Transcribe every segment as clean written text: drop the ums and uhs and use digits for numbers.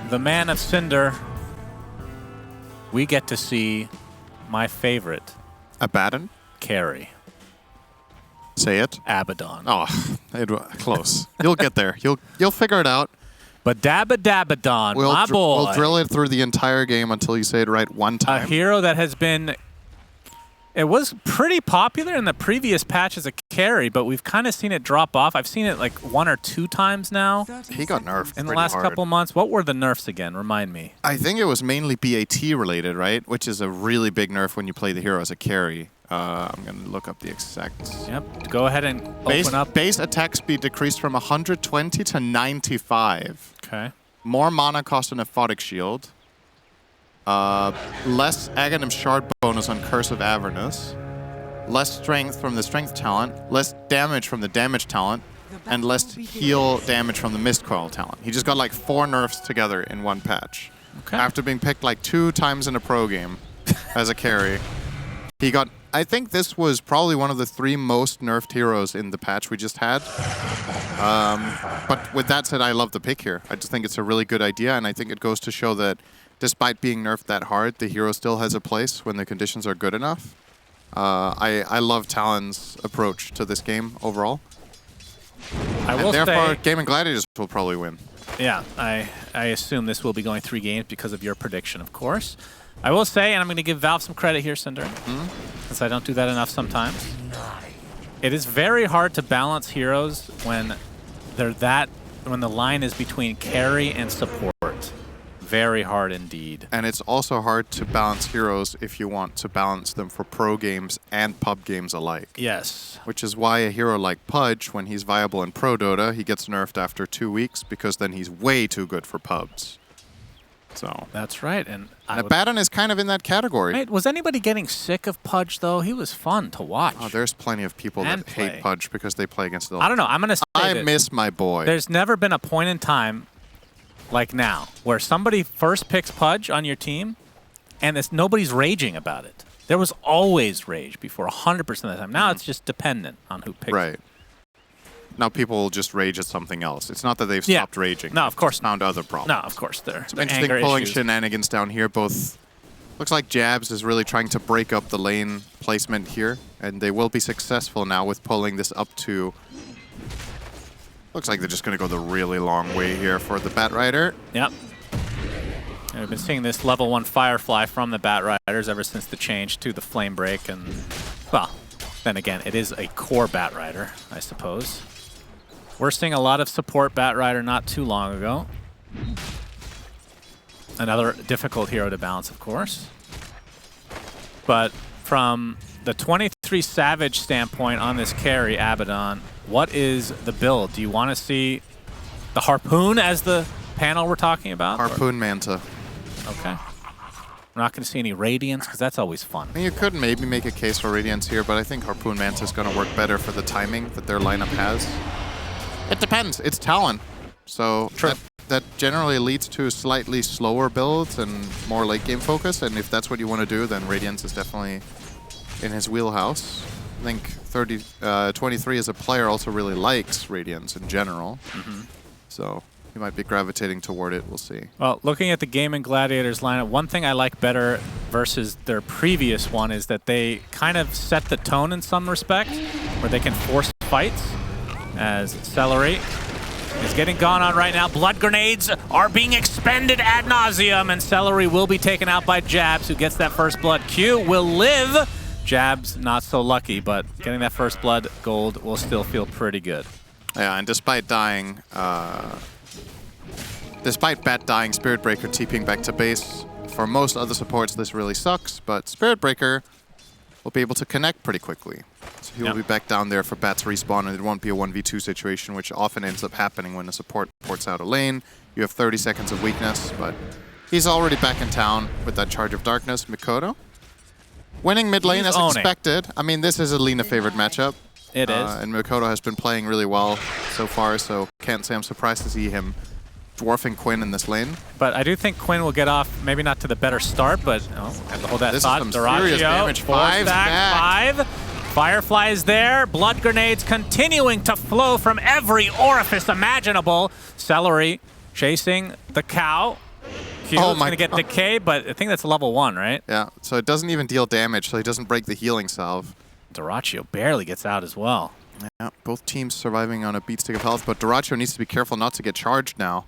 the man of Cinder, we get to see my favorite Abaddon? carry. Say it. Abaddon. Oh, close. You'll get there. You'll figure it out. But Dabadabadon, my boy. We'll drill it through the entire game until you say it right one time. A hero that has been... It was pretty popular in the previous patch as a carry, but we've kind of seen it drop off. I've seen it like 1 or 2 times now. He got nerfed in the last couple months. What were the nerfs again? Remind me. I think it was mainly BAT related, right? Which is a really big nerf when you play the hero as a carry. I'm going to look up the exact... Yep. Go ahead and open up. Base attack speed decreased from 120 to 95. Okay. More mana cost on Aphotic Shield. Less Aghanim Shard bonus on Curse of Avernus. Less strength from the Strength talent. Less damage from the Damage talent. And less heal damage from the Mist Coil talent. He just got like 4 nerfs together in one patch. Okay. After being picked like 2 times in a pro game as a carry. He got... I think this was probably one of the 3 most nerfed heroes in the patch we just had. But with that said, I love the pick here. I just think it's a really good idea, and I think it goes to show that despite being nerfed that hard, the hero still has a place when the conditions are good enough. I love Talon's approach to this game overall. And therefore, Game and Gladiators will probably win. Yeah, I assume this will be going 3 games because of your prediction, of course. I will say, and I'm going to give Valve some credit here, Cinder, since I don't do that enough sometimes. It is very hard to balance heroes when when the line is between carry and support. Very hard indeed. And it's also hard to balance heroes if you want to balance them for pro games and pub games alike. Yes. Which is why a hero like Pudge, when he's viable in pro Dota, he gets nerfed after 2 weeks because then he's way too good for pubs. So that's right. And Abaddon is kind of in that category. Right. Was anybody getting sick of Pudge, though? He was fun to watch. Oh, there's plenty of people that hate Pudge because they play against the... I don't know. I'm going to say I miss my boy. There's never been a point in time like now where somebody first picks Pudge on your team and nobody's raging about it. There was always rage before 100% of the time. Now it's just dependent on who picks it. Now people will just rage at something else. It's not that they've stopped raging. No, of course. Found other problems. No, of course. Some interesting pulling shenanigans down here. Both looks like Jabs is really trying to break up the lane placement here, and they will be successful now with pulling this up to... Looks like they're just going to go the really long way here for the Bat Rider. Yep. And we've been seeing this level 1 Firefly from the Bat Riders ever since the change to the Flame Break, and well, then again, it is a core Bat Rider, I suppose. We're seeing a lot of support Bat Rider not too long ago. Another difficult hero to balance, of course. But from the 23 Savage standpoint on this carry, Abaddon, what is the build? Do you want to see the Harpoon as the panel we're talking about? Harpoon Manta. Okay. We're not going to see any Radiance, because that's always fun. You could maybe make a case for Radiance here, but I think Harpoon Manta is going to work better for the timing that their lineup has. It depends. It's Talon. So that generally leads to slightly slower builds and more late game focus. And if that's what you want to do, then Radiance is definitely in his wheelhouse. I think 23 as a player also really likes Radiance in general. So he might be gravitating toward it. We'll see. Well, looking at the Game and Gladiators lineup, one thing I like better versus their previous one is that they kind of set the tone in some respect, where they can force fights. As Celery is getting gone on right now. Blood grenades are being expended ad nauseum, and Celery will be taken out by Jabs, who gets that first blood. Q will live. Jabs not so lucky, but getting that first blood gold will still feel pretty good. Yeah, and despite dying, despite Bat dying, Spirit Breaker TPing back to base. For most other supports, this really sucks, but Spirit Breaker will be able to connect pretty quickly. So he will be back down there for Bat's respawn, and it won't be a 1v2 situation, which often ends up happening when a support ports out a lane. You have 30 seconds of weakness, but he's already back in town with that Charge of Darkness. Mikoto winning mid lane as expected. I mean, this is a Lina favored matchup. It is. And Mikoto has been playing really well so far, so can't say I'm surprised to see him dwarfing Quinn in this lane. But I do think Quinn will get off, maybe not to the better start, but have to hold that thought. This is some serious damage. 5 stack, 5. Firefly is there. Blood grenades continuing to flow from every orifice imaginable. Celery chasing the cow. Q is going to get decay, but I think that's level 1, right? Yeah, so it doesn't even deal damage, so he doesn't break the healing salve. Dyrachyo barely gets out as well. Yeah, both teams surviving on a beat stick of health, but Dyrachyo needs to be careful not to get charged now.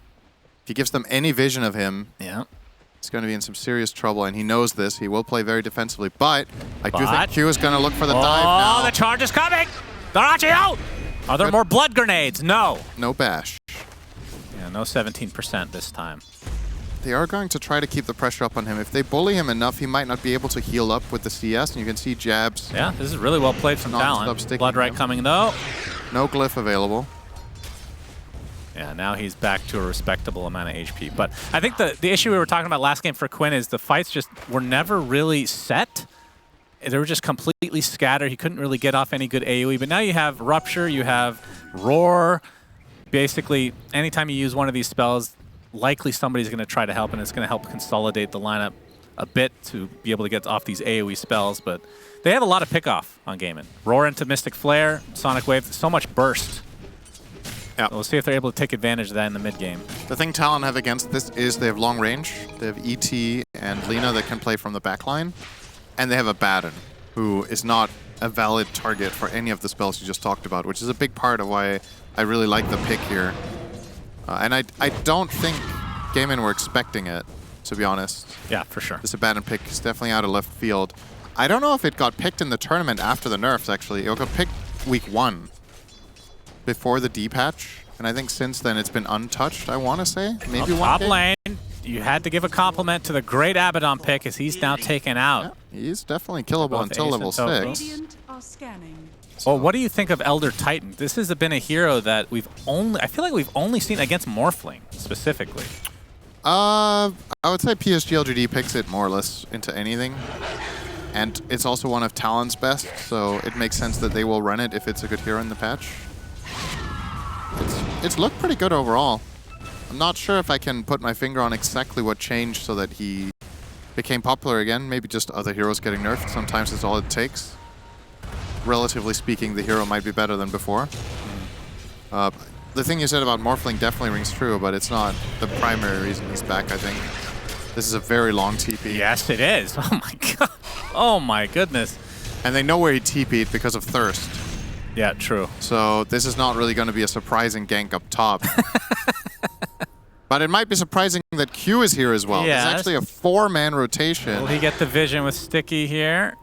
If he gives them any vision of him, he's going to be in some serious trouble, and he knows this. He will play very defensively, but I do think Q is going to look for the dive now. Oh, the charge is coming! Dyrachyo! Are there more blood grenades? No. No bash. Yeah, no 17% this time. They are going to try to keep the pressure up on him. If they bully him enough, he might not be able to heal up with the CS, and you can see jabs. Yeah, this is really well played from Talon. Blood right coming, though. No glyph available. Yeah, now he's back to a respectable amount of HP. But I think the issue we were talking about last game for Quinn is the fights just were never really set. They were just completely scattered. He couldn't really get off any good AoE. But now you have Rupture, you have Roar. Basically, anytime you use one of these spells, likely somebody's going to try to help, and it's going to help consolidate the lineup a bit to be able to get off these AoE spells. But they have a lot of pick-off on Gaimin. Roar into Mystic Flare, Sonic Wave, so much burst. Yeah. We'll see if they're able to take advantage of that in the mid-game. The thing Talon have against this is they have long range. They have ET and Lina that can play from the backline. And they have a Baden, who is not a valid target for any of the spells you just talked about, which is a big part of why I really like the pick here. And I don't think Gaimin were expecting it, to be honest. Yeah, for sure. This Abaddon pick is definitely out of left field. I don't know if it got picked in the tournament after the nerfs, actually. It got picked week 1, before the D patch. And I think since then it's been untouched, I want to say. Maybe one top game. lane, you had to give a compliment to the great Abaddon pick as he's now taken out. Yeah, he's definitely killable until level 6. Well, what do you think of Elder Titan? This has been a hero that I feel like we've only seen against Morphling, specifically. I would say PSG LGD picks it more or less into anything. And it's also one of Talon's best, so it makes sense that they will run it if it's a good hero in the patch. It's looked pretty good overall. I'm not sure if I can put my finger on exactly what changed so that he became popular again. Maybe just other heroes getting nerfed. Sometimes it's all it takes. Relatively speaking, the hero might be better than before. The thing you said about Morphling definitely rings true, but it's not the primary reason he's back, I think. This is a very long TP. Yes, it is. Oh my god. Oh my goodness. And they know where he TP'd because of Thirst. Yeah, true. So this is not really going to be a surprising gank up top. But it might be surprising that Q is here as well. Yes. It's actually a 4-man rotation. Will he get the vision with Sticky here?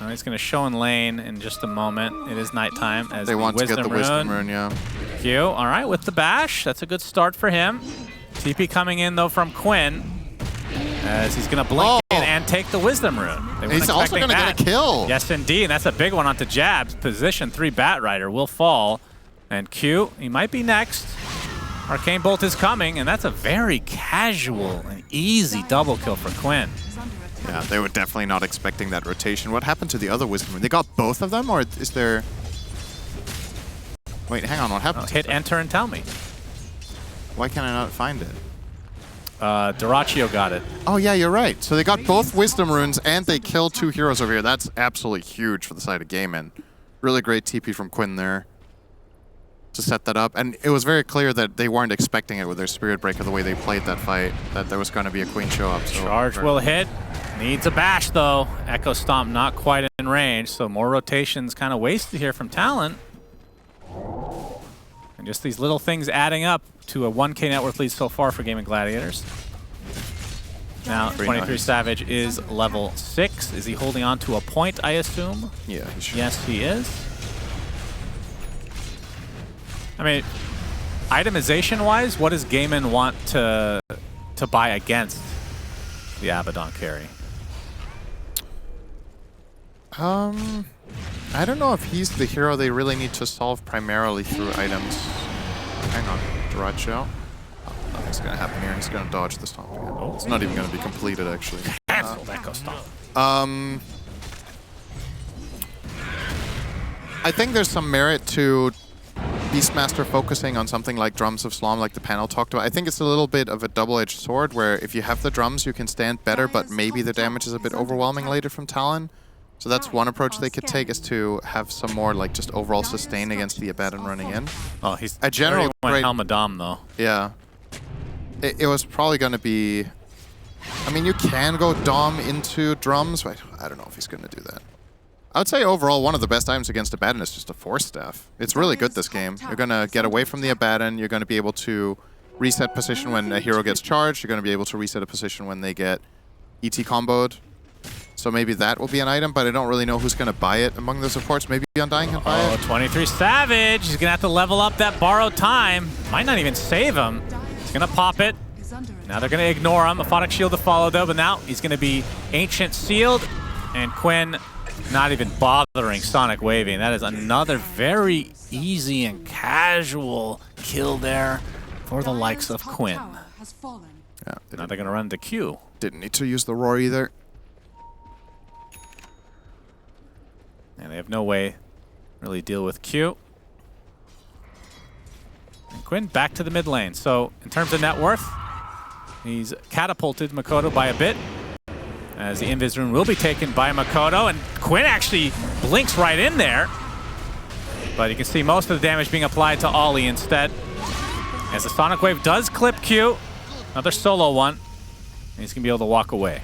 Oh, he's going to show in lane in just a moment. It is nighttime. As they want to get the Wisdom Rune, yeah. Q, all right, with the bash. That's a good start for him. TP coming in, though, from Quinn. As he's going to blink in and take the Wisdom Rune. He's also going to get a kill. Yes, indeed. And that's a big one onto Jabs. Position 3 Bat Rider will fall. And Q, he might be next. Arcane Bolt is coming, and that's a very casual and easy double kill for Quinn. Yeah, they were definitely not expecting that rotation. What happened to the other Wisdom Rune? They got both of them, or is there... Wait, hang on, what happened? Hit enter and tell me. Why can I not find it? Dyrachyo got it. Oh yeah, you're right. So they got both Wisdom Runes and they killed 2 heroes over here. That's absolutely huge for the side of Gaimin. Really great TP from Quinn there to set that up. And it was very clear that they weren't expecting it with their Spirit Breaker, the way they played that fight, that there was going to be a Queen show up. So Charge will hit. Needs a bash though. Echo Stomp not quite in range, so more rotations kind of wasted here from Talon. And just these little things adding up to a 1K net worth lead so far for Gaimin Gladiators. Now, 23 Savage is level 6. Is he holding on to a point, I assume? Yeah, he should. Yes, he is. I mean, itemization-wise, what does Gaimin want to buy against the Abaddon carry? I don't know if he's the hero they really need to solve primarily through items. Hang on, Dyrachyo. Oh, nothing's going to happen here. He's going to dodge this stomp again. Oh. It's not even going to be completed, actually. Cancel Echo Stomp. I think there's some merit to Beastmaster focusing on something like Drums of Slom, like the panel talked about. I think it's a little bit of a double-edged sword, where if you have the drums, you can stand better, but maybe the damage is a bit overwhelming later from Talon. So that's one approach they could take, is to have some more like just overall sustain against the Abaddon running in. Oh, he's a general great Helmadam though. Yeah, it was probably going to be I mean, you can go Dom into drums, but I don't know if he's going to do that. I would say overall, one of the best items against Abaddon is just a Force Staff. It's really good this game. You're going to get away from the Abaddon. You're going to be able to reset position when a hero gets charged. You're going to be able to reset a position when they get ET comboed. So maybe that will be an item, but I don't really know who's going to buy it among the supports. Maybe Undying can buy it. 23 Savage. He's going to have to level up that borrowed time. Might not even save him. He's going to pop it. Now they're going to ignore him. Aphotic Shield to follow, though, but now he's going to be Ancient Sealed. And Quinn not even bothering Sonic Waving. That is another very easy and casual kill there for the likes of Quinn. Yeah, now they're going to run to Q. Didn't need to use the Roar either. And they have no way to really deal with Q. And Quinn back to the mid lane. So in terms of net worth, he's catapulted Makoto by a bit, as the Invis Rune will be taken by Makoto, and Quinn actually blinks right in there. But you can see most of the damage being applied to Ollie instead, as the Sonic Wave does clip Q. Another solo one, and he's going to be able to walk away.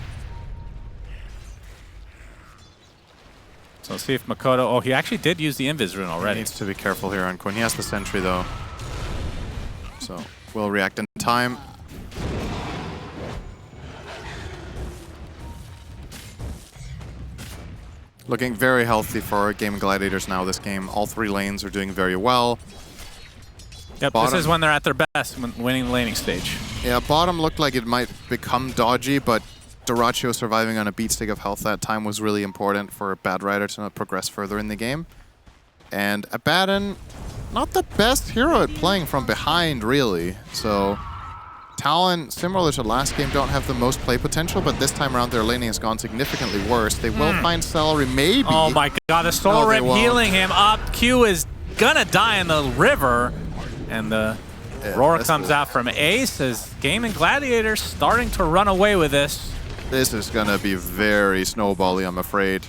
So let's see if Makoto... Oh, he actually did use the Invis Rune already. He needs to be careful here on Quinn. He has the Sentry, though. So we'll react in time. Looking very healthy for Game Gladiators now this game. All three lanes are doing very well. Yep, bottom, this is when they're at their best, when winning the laning stage. Yeah, bottom looked like it might become dodgy, but Dyrachyo surviving on a beat stick of health that time was really important for Bad Rider to not progress further in the game. And Abaddon, not the best hero at playing from behind, really. So Talon, similar to last game, don't have the most play potential, but this time around their laning has gone significantly worse. They will find Celery, maybe. Oh my god, the Soul Rip healing him up. Q is gonna die in the river. And the roar comes out from Ace as Game and Gladiators starting to run away with this. This is gonna be very snowbally, I'm afraid.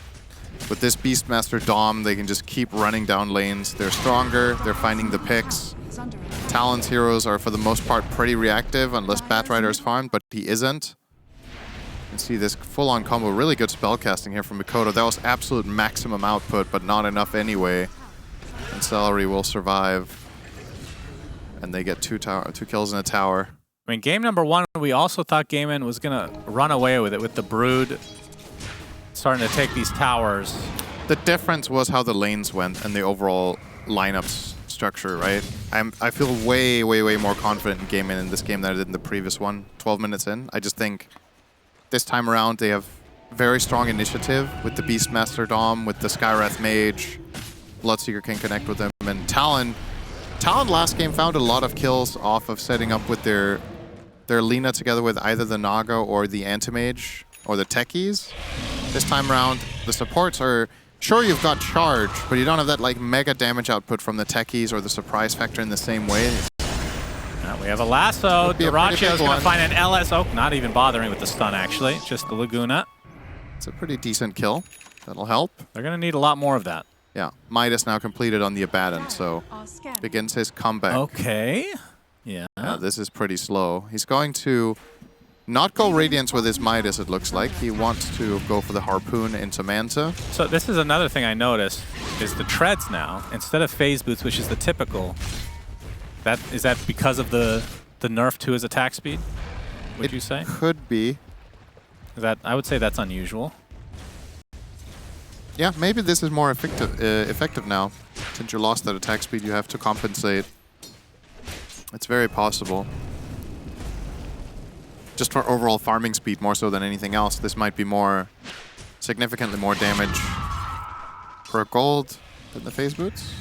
With this Beastmaster Dom, they can just keep running down lanes. They're stronger, they're finding the picks. Talon's heroes are, for the most part, pretty reactive, unless Batrider is farmed, but he isn't. You can see this full-on combo. Really good spellcasting here from Makoto. That was absolute maximum output, but not enough anyway. And Celery will survive. And they get two kills in a tower. I mean, game number one, we also thought Gaiman was going to run away with it, with the Brood starting to take these towers. The difference was how the lanes went and the overall lineups structure, right? I feel way, way, way more confident in Gaiman in this game than I did in the previous one, 12 minutes in. I just think this time around they have very strong initiative with the Beastmaster Dom, with the Skywrath Mage. Bloodseeker can connect with them. And Talon last game found a lot of kills off of setting up with their Lina together with either the Naga or the Anti-Mage or the Techies. This time around, the supports are... Sure, you've got charge, but you don't have that like mega damage output from the Techies or the surprise factor in the same way. We have a lasso. Dyrachyo's going to find an LS. Oh, not even bothering with the stun, actually. Just the Laguna. It's a pretty decent kill. That'll help. They're going to need a lot more of that. Yeah, Midas now completed on the Abaddon, so begins his comeback. Okay. Yeah. This is pretty slow. He's going to not go Radiance with his Midas, it looks like. He wants to go for the Harpoon into Manta. So this is another thing I noticed, is the treads now, instead of phase boots, which is the typical, is that because of the nerf to his attack speed, would you say? Could be. I would say that's unusual. Yeah, maybe this is more effective now. Since you lost that attack speed, you have to compensate. It's very possible. Just for overall farming speed more so than anything else, this might be significantly more damage per gold than the phase boots.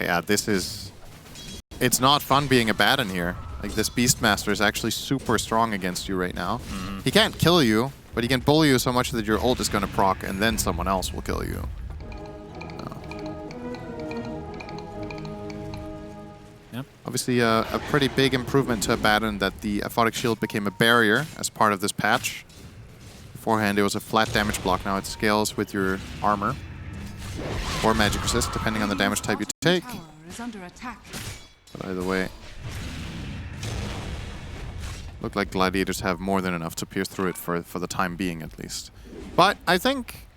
Yeah, it's not fun being Abaddon here. Like, this Beastmaster is actually super strong against you right now. He can't kill you, but he can bully you so much that your ult is going to proc, and then someone else will kill you. Yep. Obviously, a pretty big improvement to Abaddon that the Aphotic Shield became a barrier as part of this patch. Beforehand, it was a flat damage block. Now it scales with your armor or magic resist, depending on the damage type you take. But either way, Look like Gladiators have more than enough to pierce through it for the time being, at least. But I think,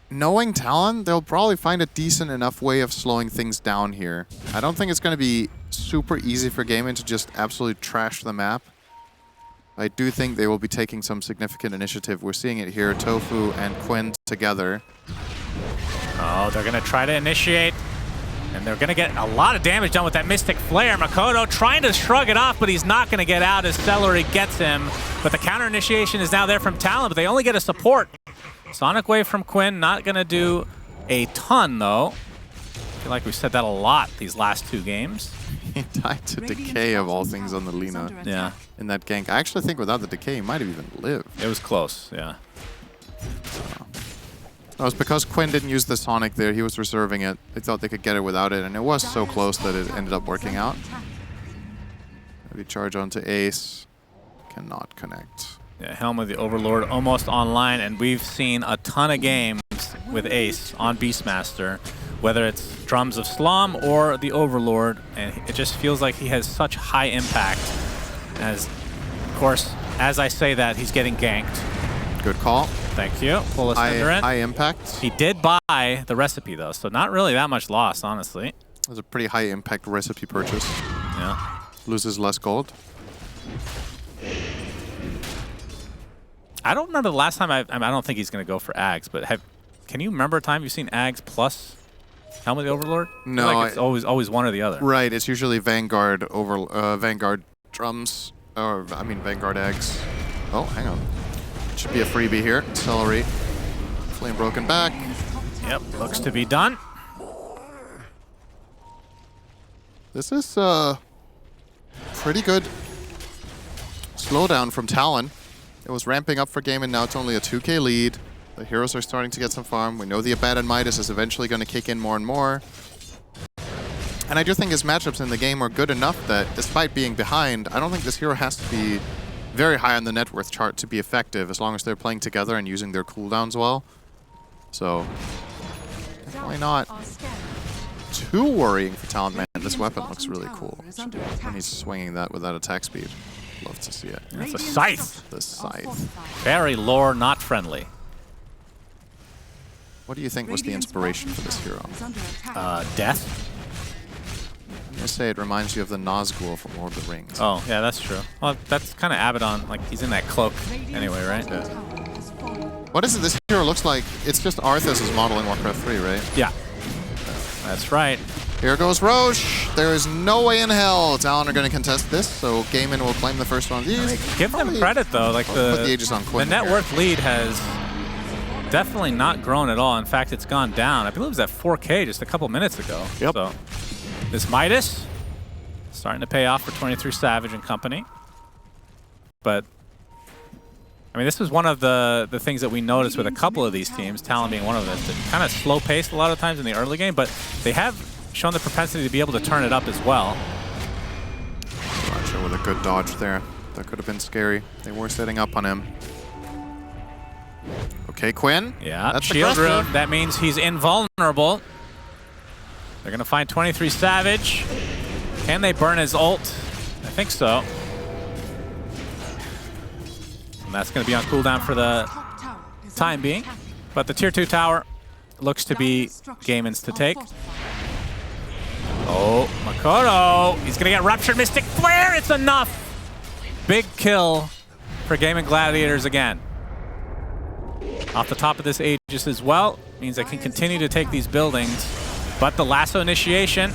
knowing Talon, they'll probably find a decent enough way of slowing things down here. I don't think it's going to be super easy for Gaming to just absolutely trash the map. I do think they will be taking some significant initiative. We're seeing it here, Tofu and Quinn together. Oh, they're going to try to initiate. And they're going to get a lot of damage done with that Mystic Flare. Makoto trying to shrug it off, but he's not going to get out as Celery gets him. But the counter initiation is now there from Talon, but they only get a support. Sonic Wave from Quinn, not going to do a ton, though. I feel like we've said that a lot these last 2 games. He died to Decay, of all things, on the Lina. Yeah. In that gank. I actually think without the Decay, he might have even lived. It was close, yeah. No, it's because Quinn didn't use the Sonic there. He was reserving it. They thought they could get it without it, and it was so close that it ended up working out. Heavy charge onto Ace. Cannot connect. Yeah, Helm of the Overlord almost online, and we've seen a ton of games with Ace on Beastmaster, whether it's Drums of Slum or the Overlord, and it just feels like he has such high impact. As, of course, as I say that, he's getting ganked. Good call. Thank you. Pull a Cinder in. High impact. He did buy the recipe, though, so not really that much loss, honestly. It was a pretty high impact recipe purchase. Yeah. Loses less gold. I don't remember the last time I don't think he's going to go for Ags, but can you remember a time you've seen Ags plus Helm of the Overlord? No. I feel like it's always one or the other. Right, it's usually Vanguard Vanguard drums, or I mean Vanguard Ags. Oh, hang on. Should be a freebie here. Celery. Flame broken back. Yep, looks to be done. This is pretty good slowdown from Talon. It was ramping up for game, and now it's only a 2k lead. The heroes are starting to get some farm. We know the Abaddon Midas is eventually going to kick in more and more. And I do think his matchups in the game are good enough that, despite being behind, I don't think this hero has to be very high on the net worth chart to be effective, as long as they're playing together and using their cooldowns well. So, definitely not too worrying for Talon. Man, this weapon looks really cool when he's swinging that with that attack speed. Love to see it. It's a scythe. The scythe. Very lore, not friendly. What do you think was the inspiration for this hero? Death. I'm gonna say it reminds you of the Nazgul from Lord of the Rings. Oh, yeah, that's true. Well, that's kind of Abaddon. Like, he's in that cloak anyway, right? Yeah. What is it this hero looks like? It's just Arthas' model in Warcraft 3, right? Yeah. That's right. Here goes Roche. There is no way in hell Talon are going to contest this, so Gaiman will claim the first one of these. Give them credit, though. Like, put the Aegis on Quinn net here. worth lead has definitely not grown at all. In fact, it's gone down. I believe it was at 4K just a couple minutes ago. Yep. So this Midas starting to pay off for 23 Savage and company. But I mean, this was one of the things that we noticed with a couple of these teams, Talon being one of them. It's kind of slow-paced a lot of times in the early game, but they have shown the propensity to be able to turn it up as well. Roger with a good dodge there. That could have been scary. They were setting up on him. Okay, Quinn. Yeah, that's shield aggressive. rune. That means he's invulnerable. They're going to find 23 Savage. Can they burn his ult? I think so. And that's going to be on cooldown for the time being. But the tier 2 tower looks to be Gaiman's to take. Oh, Makoto. He's going to get Ruptured Mystic Flare. It's enough. Big kill for Gaiman Gladiators again. Off the top of this Aegis as well. Means they can continue to take these buildings. But the lasso initiation.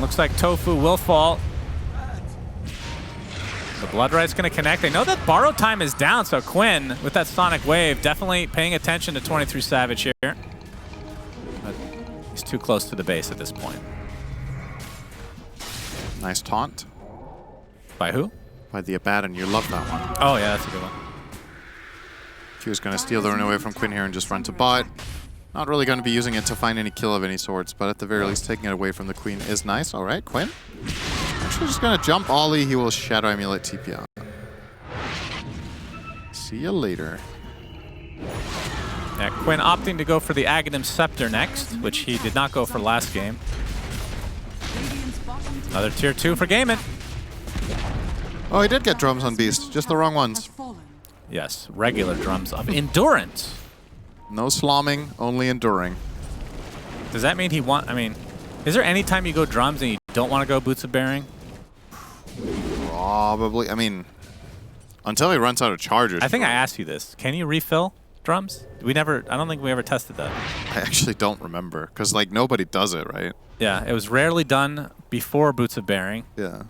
Looks like Tofu will fall. The Blood Right's going to connect. They know that borrow time is down, so Quinn, with that Sonic Wave, definitely paying attention to 23 Savage here. But he's too close to the base at this point. Nice taunt. By who? By the Abaddon. You love that one. Oh, yeah, that's a good one. He was going to steal the rune away from Quinn here and just run to bot. Not really going to be using it to find any kill of any sorts, but at the very least, taking it away from the Queen is nice. All right, Quinn. Actually just going to jump Ollie. He will Shadow Amulet TP out. See you later. Yeah, Quinn opting to go for the Aghanim Scepter next, which he did not go for last game. Another tier 2 for Gaiman. Oh, he did get drums on Beast, just the wrong ones. Yes, regular drums of endurance. No slomming, only enduring. Does that mean I mean, is there any time you go drums and you don't want to go boots of bearing? Probably. I mean, until he runs out of charges. I think I asked you this. Can you refill drums? I don't think we ever tested that. I actually don't remember, because like nobody does it, right? Yeah, it was rarely done before boots of bearing. Yeah.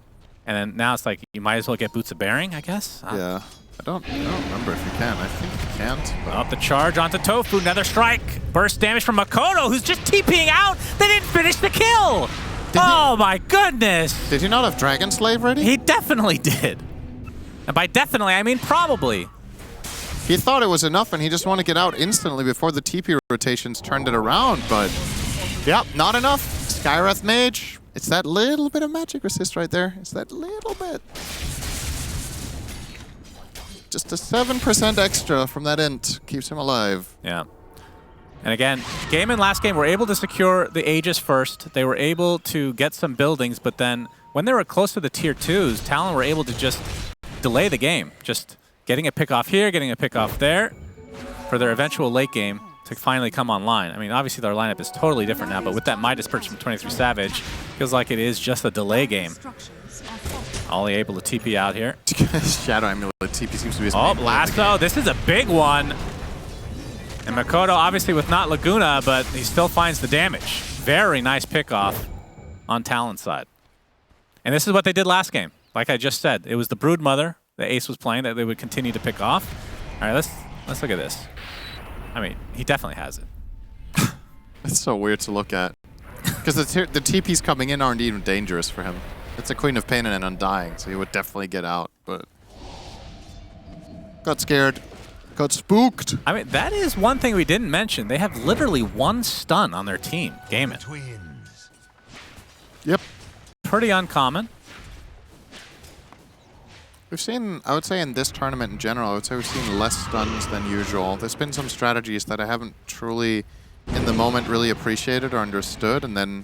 And then now it's like you might as well get boots of bearing, I guess. Yeah. I don't remember if you can. I think you can't. But... Up the charge onto Tofu. Another strike. Burst damage from Makoto, who's just TPing out. They didn't finish the kill. My goodness. Did he not have Dragon Slave ready? He definitely did. And by definitely, I mean probably. He thought it was enough, and he just wanted to get out instantly before the TP rotations turned it around, but... Yep, not enough. Skywrath Mage. It's that little bit of magic resist right there. It's that little bit. Just a 7% extra from that int keeps him alive. Yeah. And again, game and last game were able to secure the Aegis first. They were able to get some buildings, but then when they were close to the tier 2s, Talon were able to just delay the game. Just getting a pick off here, getting a pick off there for their eventual late game to finally come online. I mean, obviously their lineup is totally different now, but with that Midas purchase from 23 Savage, feels like it is just a delay game. Ollie able to TP out here. Shadow Amulet TP seems to be his main Lasso, this is a big one. And Makoto obviously with not Laguna, but he still finds the damage. Very nice pickoff on Talon's side. And this is what they did last game. Like I just said, it was the Brood Mother that Ace was playing that they would continue to pick off. All right, let's look at this. I mean, he definitely has it. It's so weird to look at. Because the TPs coming in aren't even dangerous for him. It's a Queen of Pain and an Undying, so he would definitely get out, but... Got scared. Got spooked. I mean, that is one thing we didn't mention. They have literally one stun on their team. Gaimin. Yep. Pretty uncommon. We've seen, I would say in this tournament in general, I would say we've seen less stuns than usual. There's been some strategies that I haven't truly, in the moment, really appreciated or understood, and then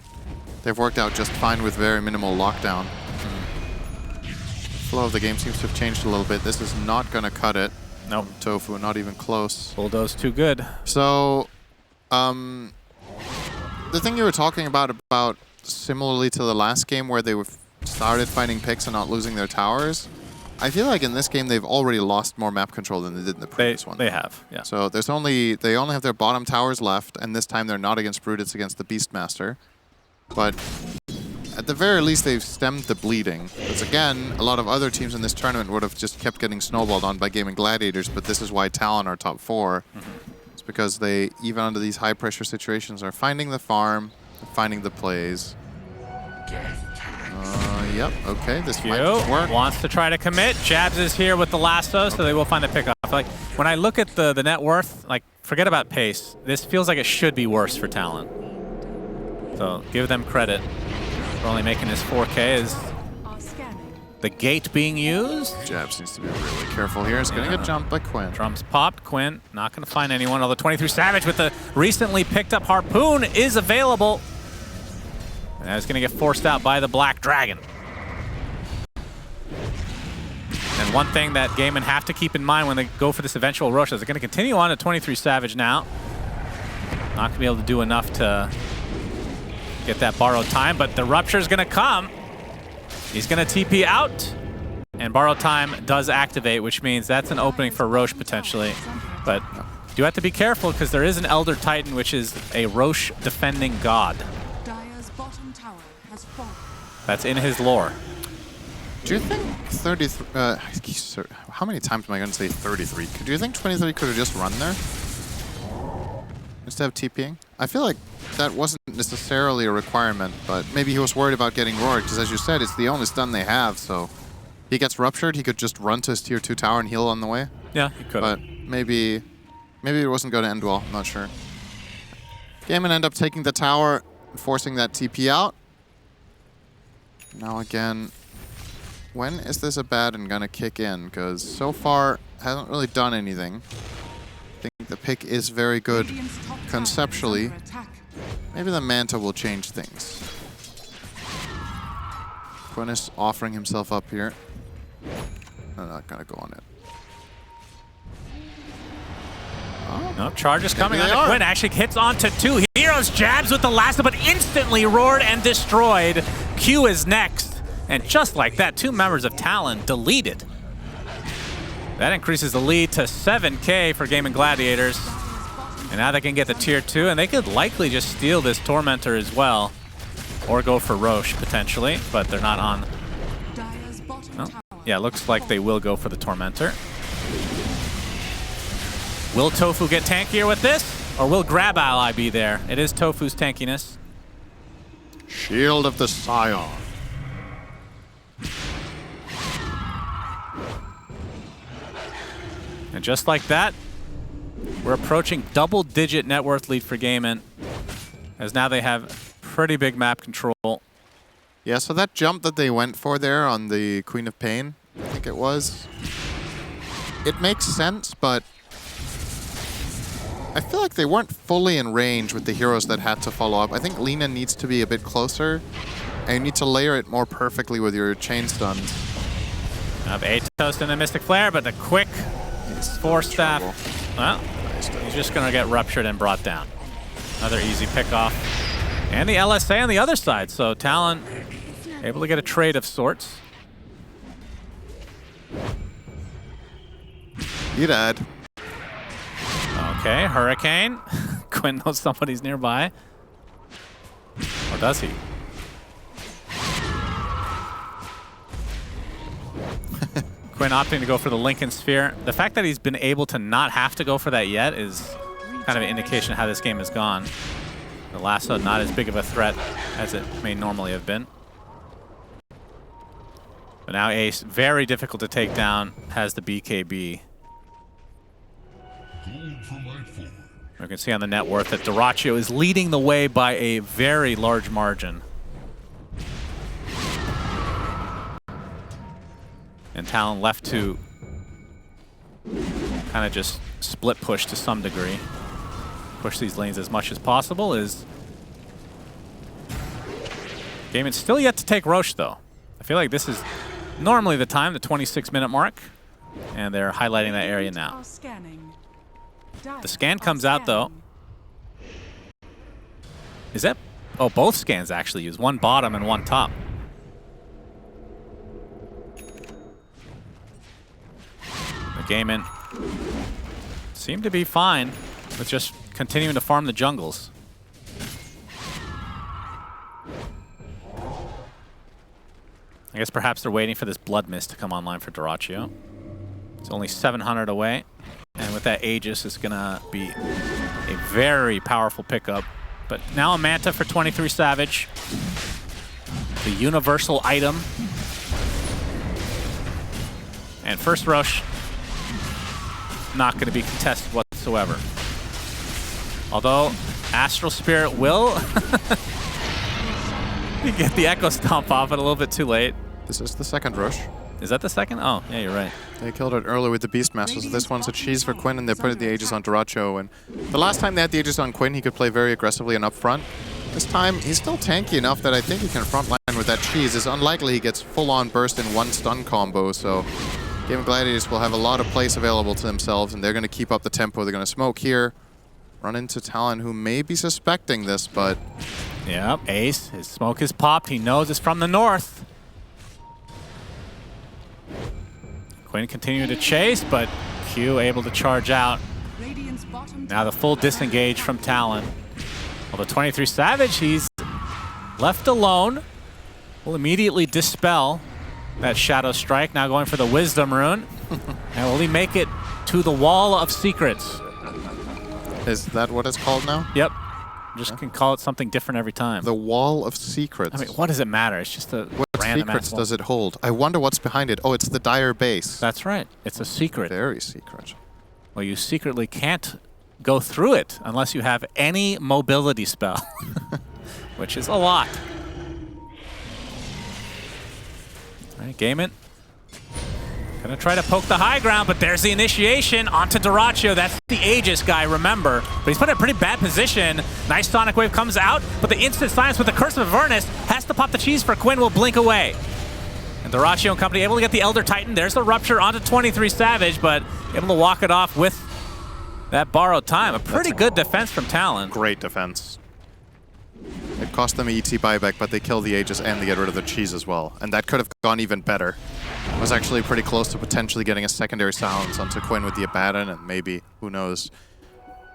they've worked out just fine with very minimal lockdown. Flow of the game seems to have changed a little bit. This is not going to cut it. Nope. Tofu, not even close. Bulldoze too good. So, the thing you were talking about similarly to the last game where they started finding picks and not losing their towers, I feel like in this game they've already lost more map control than they did in the previous one. They have, yeah. So they only have their bottom towers left, and this time they're not against Brood, it's against the Beastmaster. But at the very least, they've stemmed the bleeding. Because again, a lot of other teams in this tournament would have just kept getting snowballed on by gaming Gladiators, but this is why Talon are top 4. It's because they, even under these high-pressure situations, are finding the farm, finding the plays. Yep, okay, this might work. Wants to try to commit. Jabs is here with the lasso, so they will find the pickoff. Like, when I look at the net worth, like, forget about pace. This feels like it should be worse for Talon. So, give them credit for only making this 4K. Is the gate being used? Jabs needs to be really careful here. It's going to get jumped by Quinn. Drums popped. Quinn not going to find anyone, although 23 Savage with the recently picked up Harpoon is available. And that's going to get forced out by the Black Dragon. And one thing that Gaimin have to keep in mind when they go for this eventual rush is they're going to continue on to 23 Savage now. Not going to be able to do enough to get that borrowed time, but the rupture is going to come. He's going to TP out, and borrowed time does activate, which means that's an opening for Roche potentially. But you have to be careful because there is an Elder Titan, which is a Roche defending god. That's in his lore. Do you think 33... how many times am I going to say 33? Do you think 23 could have just run there? Instead of TPing? I feel like that wasn't necessarily a requirement, but maybe he was worried about getting roared, because as you said, it's the only stun they have, so... He gets ruptured, he could just run to his tier 2 tower and heal on the way. Yeah, he could. But maybe it wasn't going to end well, I'm not sure. Gaimin end up taking the tower, forcing that TP out. Now again, when is this Abaddon gonna kick in? Because so far, hasn't really done anything. I think the pick is very good conceptually. Maybe the Manta will change things. Quinn is offering himself up here. I'm not gonna go on it. No, charge is coming Maybe on. they are. Quinn actually hits onto two heroes, jabs with the last one, but instantly roared and destroyed. Q is next. And just like that, 2 members of Talon deleted. That increases the lead to 7K for Gaming Gladiators. And now they can get the tier 2, and they could likely just steal this Tormentor as well. Or go for Roche, potentially, but they're not on. Oh. Yeah, looks like they will go for the Tormentor. Will Tofu get tankier with this? Or will Grab Ally be there? It is Tofu's tankiness. Shield of the Scion. And just like that, we're approaching double-digit net worth lead for Gaimin, as now they have pretty big map control. Yeah, so that jump that they went for there on the Queen of Pain, I think it was, it makes sense, but I feel like they weren't fully in range with the heroes that had to follow up. I think Lina needs to be a bit closer, and you need to layer it more perfectly with your chain stuns. Have Atos and a Mystic Flare, but the quick Force Staff, well, he's just going to get ruptured and brought down. Another easy pickoff. And the LSA on the other side, so Talon able to get a trade of sorts. You died. Okay, Hurricane. Quinn knows somebody's nearby. Or does he? Quinn opting to go for the Lincoln Sphere. The fact that he's been able to not have to go for that yet is kind of an indication of how this game has gone. The lasso not as big of a threat as it may normally have been. But now Ace, very difficult to take down, has the BKB. We can see on the net worth that Dyrachyo is leading the way by a very large margin. And Talon left to kind of just split push to some degree. Push these lanes as much as possible. Gaimin's still yet to take Roche, though. I feel like this is normally the time, the 26-minute mark, and they're highlighting that area now. The scan comes out, though. Is that... Oh, both scans actually use. One bottom and one top. Gaimin seem to be fine with just continuing to farm the jungles. I guess perhaps they're waiting for this Blood Mist to come online for Dyrachyo. It's only 700 away, and with that Aegis, it's gonna be a very powerful pickup. But now a Manta for 23 Savage, the universal item. And first Roche, not going to be contested whatsoever. Although Astral Spirit will get the Echo Stomp off it a little bit too late. This is the second Roche. Is that the second? Oh, yeah, you're right. They killed it earlier with the Beastmaster, so this one's a cheese for Quinn, and they put the Aegis on Dyrachyo. And the last time they had the Aegis on Quinn, he could play very aggressively and up front. This time, he's still tanky enough that I think he can frontline with that cheese. It's unlikely he gets full-on burst in one stun combo, so Gaming Gladiators will have a lot of place available to themselves, and they're going to keep up the tempo. They're going to smoke here, run into Talon, who may be suspecting this, but... Yep, Ace, his smoke is popped. He knows it's from the north. Quinn continuing to chase, but Q able to charge out. Now the full disengage from Talon. Well, the 23 Savage, he's left alone. Will immediately dispel that Shadow Strike, now going for the Wisdom Rune. And will he make it to the Wall of Secrets? Is that what it's called now? Yep. Just can call it something different every time. The Wall of Secrets. I mean, what does it matter? It's just a what random secrets does it hold? I wonder what's behind it. Oh, it's the Dire Base. That's right. It's a secret. Very secret. Well, you secretly can't go through it unless you have any mobility spell, which is a lot. All right, Gaimin. Gonna try to poke the high ground, but there's the initiation onto Dyrachyo. That's the Aegis guy, remember. But he's put in a pretty bad position. Nice Sonic Wave comes out, but the instant silence with the Curse of Avernus has to pop the cheese for Quinn, will blink away. And Dyrachyo and company able to get the Elder Titan. There's the Rupture onto 23 Savage, but able to walk it off with that borrowed time. A pretty good defense from Talon. Great defense. It cost them an ET buyback, but they kill the Aegis and they get rid of the cheese as well. And that could have gone even better. It was actually pretty close to potentially getting a secondary silence onto Quinn with the Abaddon, and maybe, who knows,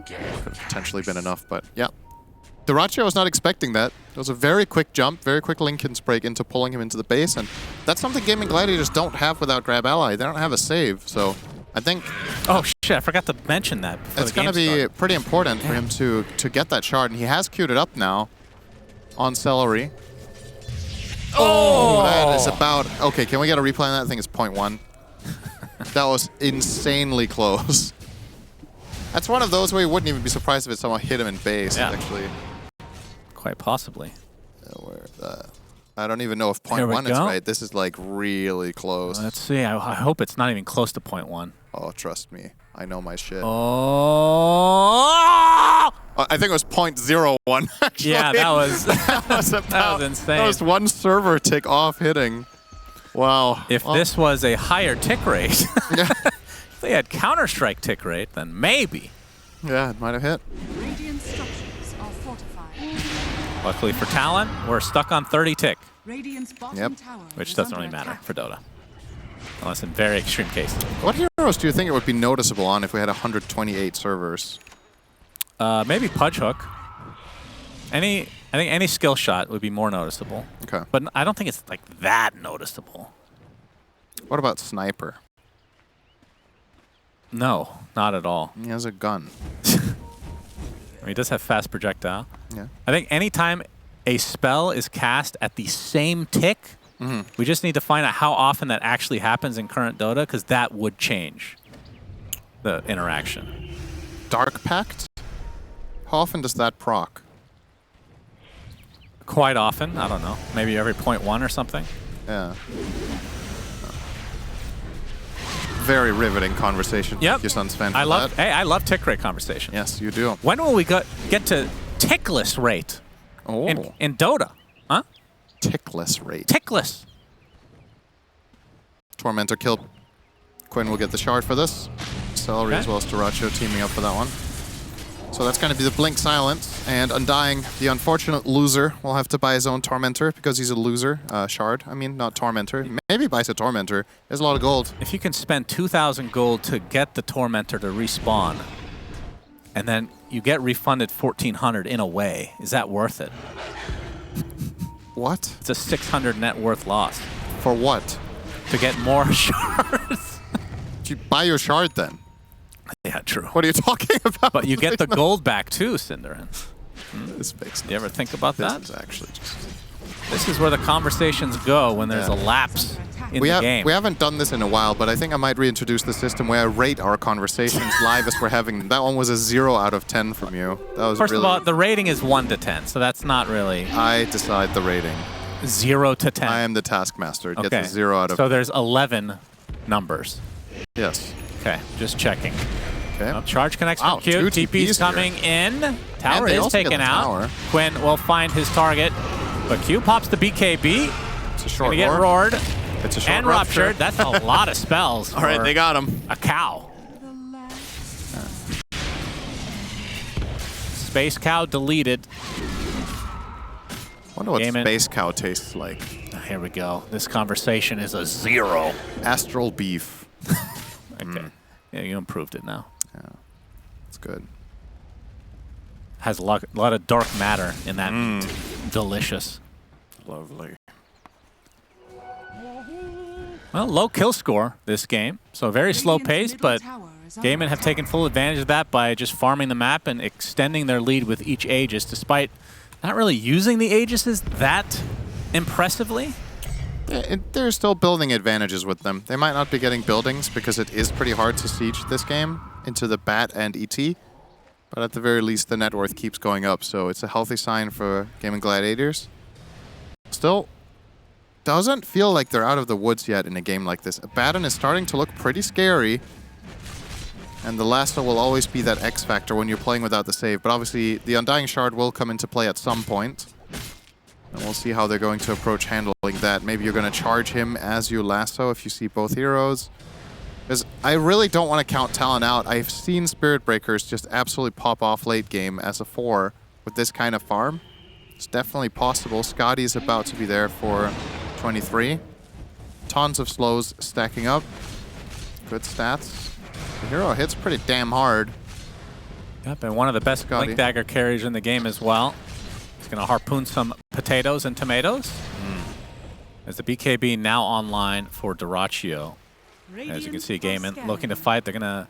could have potentially been enough, but yeah. Dyrachyo was not expecting that. It was a very quick jump, very quick Linken's break into pulling him into the base, and that's something Gaming Gladiators don't have without Grab Ally. They don't have a save, so I think... Oh shit, I forgot to mention that before it's going to be pretty important for him to get that shard, and he has queued it up now on Celery. Oh! That is about... Okay, can we get a replay on that? I think it's 0.1. That was insanely close. That's one of those where you wouldn't even be surprised if it somehow hit him in base, actually. Quite possibly. I don't even know if 0.1 is right. This is like really close. Let's see. I hope it's not even close to 0.1. Oh, trust me. I know my shit. Oh! I think it was 0.01, actually. Yeah, that was, that was insane. That was one server tick off hitting. Wow. If this was a higher tick rate, if they had Counter-Strike tick rate, then maybe. Yeah, it might have hit. Radiant structures are fortified. Luckily for Talon, we're stuck on 30 tick. Radiant's bottom tower Which is doesn't under really matter attack. for Dota. Unless in very extreme cases. What heroes do you think it would be noticeable on if we had 128 servers? Maybe Pudge Hook. I think any skill shot would be more noticeable. Okay. But I don't think it's like that noticeable. What about Sniper? No, not at all. He has a gun. I mean, he does have fast projectile. Yeah. I think anytime a spell is cast at the same tick, we just need to find out how often that actually happens in current Dota, because that would change the interaction. Dark Pact? How often does that proc? Quite often. I don't know. Maybe every 0.1 or something. Yeah. Very riveting conversation. Yep. You son Sven. I love tick rate conversation. Yes, you do. When will we get to tickless rate in Dota? Huh? Tickless rate. Tickless. Tormentor killed. Quinn will get the shard for this. Celery as well as Dyrachyo teaming up for that one. So that's going to be the Blink Silence, and Undying, the unfortunate loser, will have to buy his own Tormentor because he's a loser. Shard, I mean, not Tormentor. Maybe buys a Tormentor. There's a lot of gold. If you can spend 2,000 gold to get the Tormentor to respawn, and then you get refunded 1,400 in a way, is that worth it? What? It's a 600 net worth loss. For what? To get more shards. You buy your shard then. Yeah, true. What are you talking about? But you get the gold back too, Cinderin. This makes You ever think about that? This is actually just... This is where the conversations go when there's a lapse in the game. We haven't done this in a while, but I think I might reintroduce the system where I rate our conversations live as we're having them. That one was a 0 out of 10 from you. That was First really... of all, the rating is 1 to 10, so that's not really... I decide the rating. 0 to 10. I am the taskmaster. It Okay. gets a 0 out of... So there's 11 numbers. Yes. Okay, just checking. Okay. Charge connects Wow, from Q. 2 TP's TPs coming in. Tower they is also get taken the out. tower. Quinn will find his target, but Q pops the BKB. It's a short Gonna get roar. roared It's a short and rupture. ruptured. That's a lot of spells. All right, for they got him. a cow. Space Cow deleted. Wonder what Game Space Cow tastes like. Here we go. This conversation is a 0. Astral beef. Okay. Yeah, you improved it now. Yeah, it's good. Has a lot of dark matter in that meat. Delicious. Lovely. Well, low kill score this game, so very slow pace, but Gaimin have taken full advantage of that by just farming the map and extending their lead with each Aegis, despite not really using the Aegises that impressively. Yeah, they're still building advantages with them. They might not be getting buildings because it is pretty hard to siege this game into the BAT and ET, but at the very least the net worth keeps going up, so it's a healthy sign for Gaming Gladiators. Still, doesn't feel like they're out of the woods yet in a game like this. Abaddon is starting to look pretty scary, and the Lasso will always be that X factor when you're playing without the save, but obviously the Undying Shard will come into play at some point. And we'll see how they're going to approach handling that. Maybe you're going to charge him as you lasso if you see both heroes. Because I really don't want to count Talon out. I've seen Spirit Breakers just absolutely pop off late game as a 4 with this kind of farm. It's definitely possible. Scotty's about to be there for 23. Tons of slows stacking up. Good stats. The hero hits pretty damn hard. Yep, and one of the best Scotty. Blink Dagger carries in the game as well. He's going to harpoon some potatoes and tomatoes. As the BKB now online for Dyrachyo. As you can see, Gaiman looking to fight. They're going to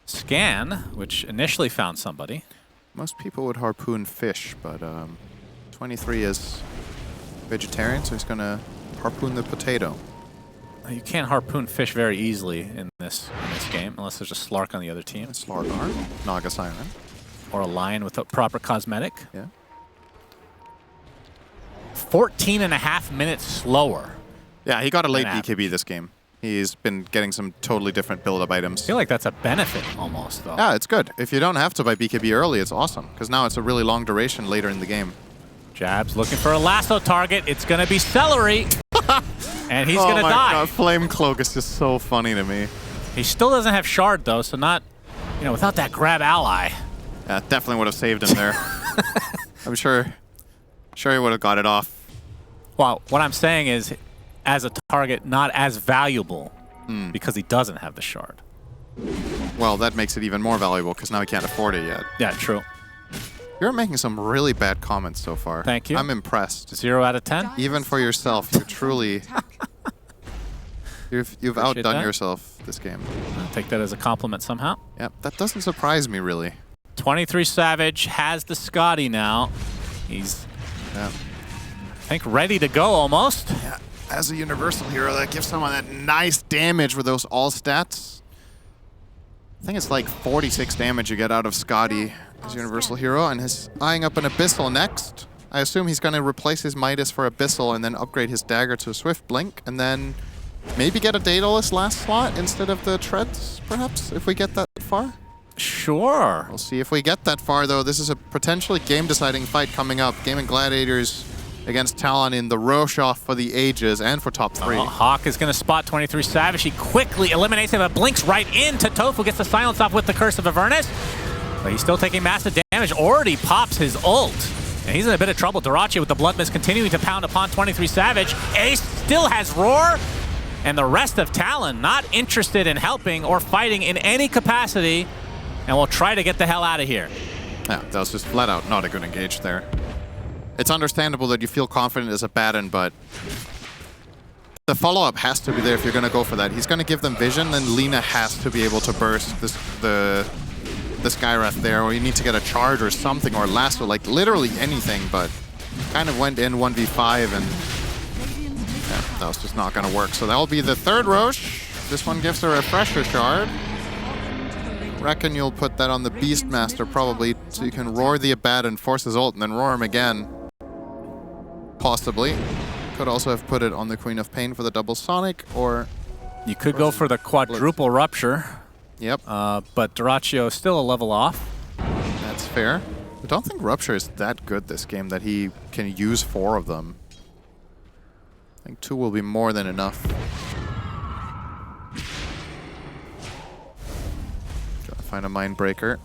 scan, which initially found somebody. Most people would harpoon fish, but 23 is vegetarian, so he's going to harpoon the potato. You can't harpoon fish very easily in this game, unless there's a Slark on the other team. Slargar, Naga Siren. Or a lion with a proper cosmetic. Yeah. 14.5 minutes slower. Yeah, he got a late BKB this game. He's been getting some totally different build-up items. I feel like that's a benefit almost, though. Yeah, it's good. If you don't have to buy BKB early, it's awesome, because now it's a really long duration later in the game. Jabs looking for a lasso target. It's going to be Celery. And he's going to die. God, Flame Cloak is just so funny to me. He still doesn't have Shard, though, so not, without that grab ally. Yeah, definitely would have saved him there. I'm sure he would have got it off. Well, what I'm saying is, as a target, not as valuable because he doesn't have the Shard. Well, that makes it even more valuable because now he can't afford it yet. Yeah, true. You're making some really bad comments so far. Thank you. I'm impressed. 0 out of 10? Even for yourself, you're truly... You've outdone yourself this game. I'll take that as a compliment somehow. Yep, that doesn't surprise me, really. 23 Savage has the Scotty now. He's, I think, ready to go almost. Yeah, as a universal hero, that gives someone that nice damage with those all stats. I think it's like 46 damage you get out of Scotty as universal hero, and he's eyeing up an Abyssal next. I assume he's going to replace his Midas for Abyssal and then upgrade his dagger to a Swift Blink, and then maybe get a Daedalus last slot instead of the Treads, perhaps, if we get that far. Sure. We'll see if we get that far, though. This is a potentially game-deciding fight coming up. Gaming Gladiators against Talon in the Rosh-off for the ages and for top 3. Hawk is going to spot 23 Savage. He quickly eliminates him, but blinks right into Tofu, gets the silence off with the Curse of Avernus. But he's still taking massive damage. Already pops his ult. And he's in a bit of trouble. Dyrachyo with the Blood Mist continuing to pound upon 23 Savage. Ace still has Roar. And the rest of Talon not interested in helping or fighting in any capacity. And we'll try to get the hell out of here. Yeah, that was just flat out not a good engage there. It's understandable that you feel confident as a Baron, but the follow-up has to be there if you're going to go for that. He's going to give them vision, and Lina has to be able to burst the Skywrath there, or you need to get a charge or something, or lasso, like literally anything, but kind of went in 1v5, and yeah, that was just not going to work. So that'll be the third Rosh. This one gives a refresher shard. Reckon you'll put that on the Beastmaster probably, so you can roar the Abaddon, force his ult, and then roar him again. Possibly. Could also have put it on the Queen of Pain for the double Sonic, or... You could go for the quadruple Rupture. Yep. But Dyrachyo is still a level off. That's fair. I don't think Rupture is that good this game that he can use 4 of them. I think 2 will be more than enough. Try to find a Mind Breaker.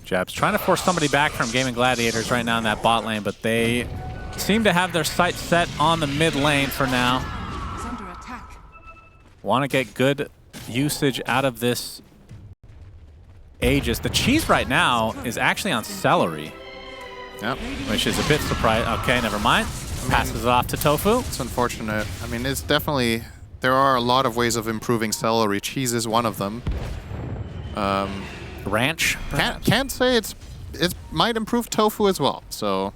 Jabs trying to force somebody back from Gaming Gladiators right now in that bot lane, but they seem to have their sights set on the mid lane for now. Want to get good usage out of this Aegis. The cheese right now is actually on Celery. Yep. Which is a bit surprising. Okay, never mind. Passes it off to Tofu. It's unfortunate. I mean, it's definitely... There are a lot of ways of improving Celery. Cheese is one of them. Ranch? Can't say it might improve Tofu as well, so...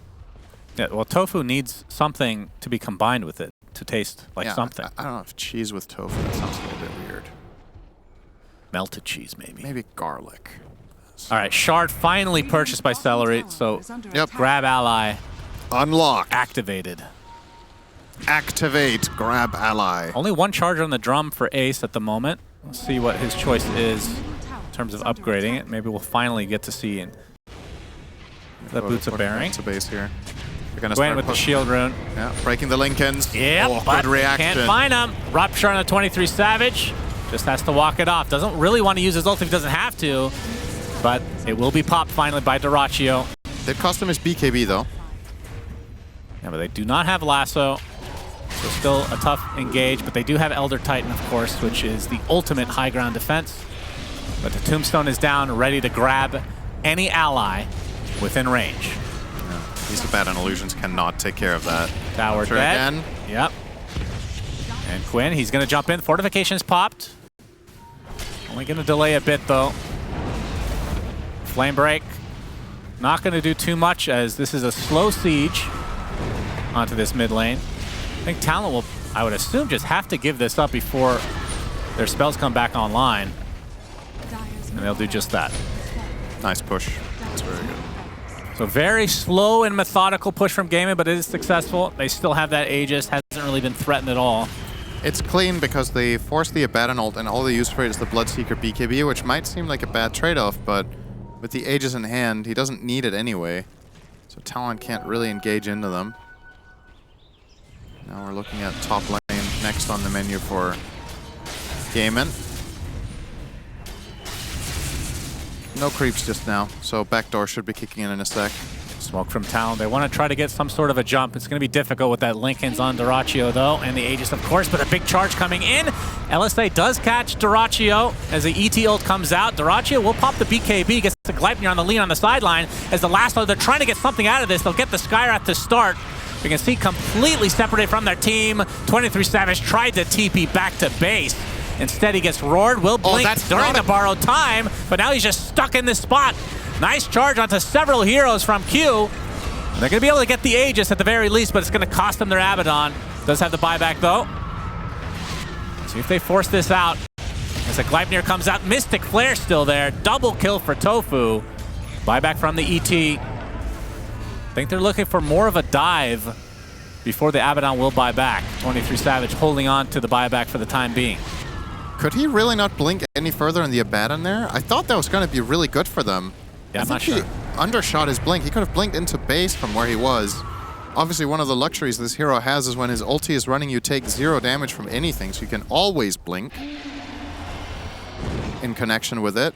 Yeah, well, Tofu needs something to be combined with it to taste like something. I don't know if cheese with tofu, that sounds a little bit weird. Melted cheese, maybe. Maybe garlic. All right, Shard finally purchased by Celery, so grab ally. Unlock. Activated. Activate grab ally. Only one charger on the drum for Ace at the moment. We'll see what his choice is in terms of upgrading it. Maybe we'll finally get to see The boots are bearing. It's a base here. They're gonna Going start with the shield rune. Yeah, breaking the Lincolns. Yep, oh, but good reaction. Can't find him. Rupture on the 23 Savage. Just has to walk it off. Doesn't really want to use his ult if he doesn't have to. But it will be popped finally by Dyrachyo. Did cost him his BKB though. Yeah, but they do not have Lasso. So still a tough engage, but they do have Elder Titan, of course, which is the ultimate high ground defense. But the Tombstone is down, ready to grab any ally within range. Yeah. These Abaddon Illusions cannot take care of that. Tower Sure dead. Again. Yep. And Quinn, he's going to jump in. Fortification's popped. Only going to delay a bit, though. Flame Break. Not going to do too much, as this is a slow siege onto this mid lane. I think Talon will, I would assume, just have to give this up before their spells come back online. And they'll do just that. Nice push. That's very good. So very slow and methodical push from Gaming, but it is successful. They still have that Aegis. Hasn't really been threatened at all. It's clean because they force the Abaddon ult and all they use for it is the Bloodseeker BKB, which might seem like a bad trade-off, but with the Aegis in hand, he doesn't need it anyway. So Talon can't really engage into them. Now we're looking at top lane next on the menu for Gaiman. No creeps just now, so backdoor should be kicking in a sec. Smoke from Talon. They want to try to get some sort of a jump. It's going to be difficult with that Lincoln's on Dyrachyo, though, and the Aegis, of course, but a big charge coming in. LSA does catch Dyrachyo as the ET ult comes out. Dyrachyo will pop the BKB, gets the Gleipnir on the lean on the sideline. As the last, they're trying to get something out of this. They'll get the Skywrath to start. You can see completely separated from their team. 23 Savage tried to TP back to base. Instead, he gets roared. Will blink during the borrowed time, but now he's just stuck in this spot. Nice charge onto several heroes from Q. They're going to be able to get the Aegis at the very least, but it's going to cost them their Abaddon. Does have the buyback, though. See if they force this out. As a Gleipnir comes out, Mystic Flare still there. Double kill for Tofu. Buyback from the ET. I think they're looking for more of a dive before the Abaddon will buy back. 23 Savage holding on to the buyback for the time being. Could he really not blink any further in the Abaddon there? I thought that was going to be really good for them. Yeah, I'm not sure. sure. He undershot his blink. He could have blinked into base from where he was. Obviously, one of the luxuries this hero has is when his ulti is running, you take 0 damage from anything, so you can always blink in connection with it.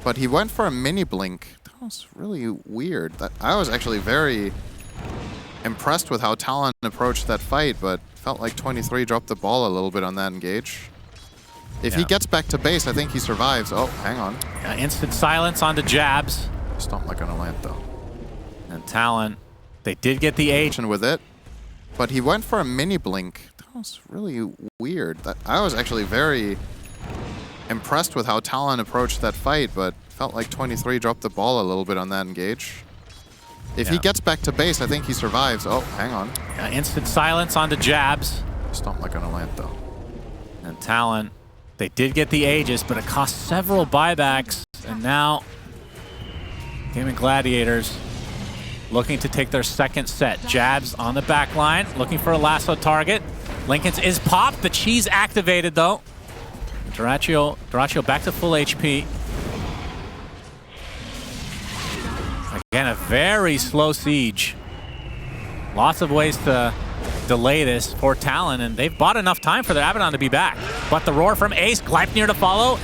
But he went for a mini blink. That was really weird. I was actually very impressed with how Talon approached that fight, but felt like 23 dropped the ball a little bit on that engage. If he gets back to base, I think he survives. Oh, hang on. Yeah, instant silence onto jabs. Stomp like on a land, though. And Talon, they did get the Aegis with it, but he went for a mini blink. That was really weird. I was actually very impressed with how Talon approached that fight, but felt like 23 dropped the ball a little bit on that engage. If he gets back to base, I think he survives. Oh, hang on. Yeah, instant silence onto jabs. Stomp like on a land, though. And Talon, they did get the Aegis, but it cost several buybacks. And now, Gaming Gladiators looking to take their second set. Jabs on the back line, looking for a lasso target. Lincoln's is popped. The cheese activated, though. Dyrachyo back to full HP. Again, a very slow siege. Lots of ways to delay this for Talon, and they've bought enough time for their Abaddon to be back. But the roar from Ace, Gleipnir to follow.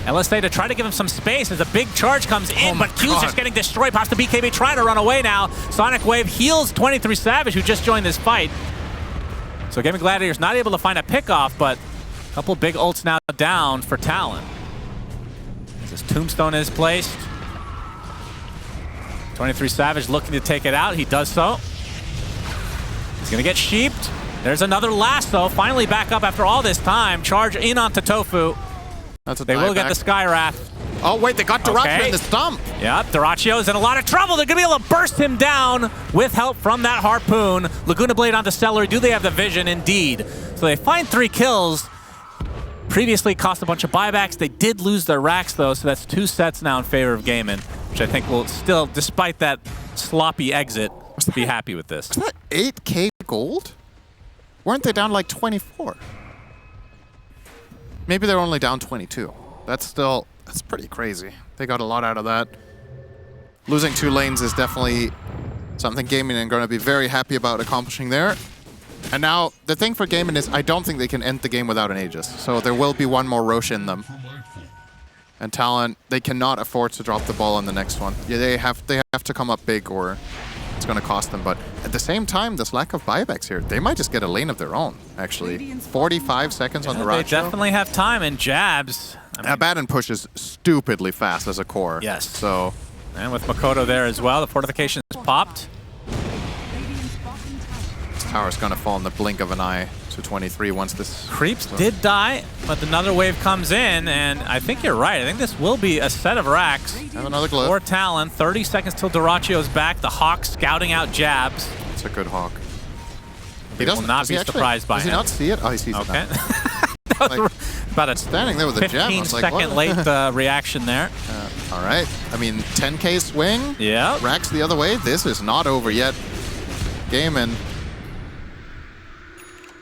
LSA to try to give him some space as a big charge comes in, but Q's just getting destroyed. Pops the BKB, trying to run away now. Sonic Wave heals 23 Savage, who just joined this fight. So Gaming Gladiators not able to find a pickoff, but a couple big ults now down for Talon. As this Tombstone is placed. 23 Savage looking to take it out. He does so. He's going to get sheeped. There's another lasso. Finally back up after all this time. Charge in onto Tofu. They will get the Skywrath. Oh, wait, they got Dyrachyo in the stump. Yep, Dyrachyo's in a lot of trouble. They're going to be able to burst him down with help from that Harpoon. Laguna Blade onto Celery. Do they have the vision? Indeed. So they find 3 kills. Previously cost a bunch of buybacks. They did lose their racks, though, so that's 2 sets now in favor of Gaiman, which I think will still, despite that sloppy exit, be happy with this. Was that 8K gold? Weren't they down like 24? Maybe they're only down 22. That's pretty crazy. They got a lot out of that. losing 2 lanes is definitely something Gaming are going to be very happy about accomplishing there. And now, the thing for Gaming is I don't think they can end the game without an Aegis. So there will be one more Rosh in them. And Talon, they cannot afford to drop the ball on the next one. Yeah, they have to come up big or it's going to cost them. But at the same time, this lack of buybacks here, they might just get a lane of their own, actually. 45 seconds on the Racho. They definitely have time and jabs. Abaddon pushes stupidly fast as a core. Yes. So, and with Makoto there as well, the fortification is popped. this tower's going to fall in the blink of an eye to 23 once this... Creeps did die, but another wave comes in, and I think you're right. I think this will be a set of racks. Have another glyph. For Talon. 30 seconds till Duracio's back. The Hawk scouting out jabs. It's a good Hawk. He will not be surprised by him. Does he not see it? Oh, he sees it now. That was about a standing there with a jab. 15-second late reaction there. All right. I mean, 10k swing. Yeah. Racks the other way. This is not over yet. Gaimin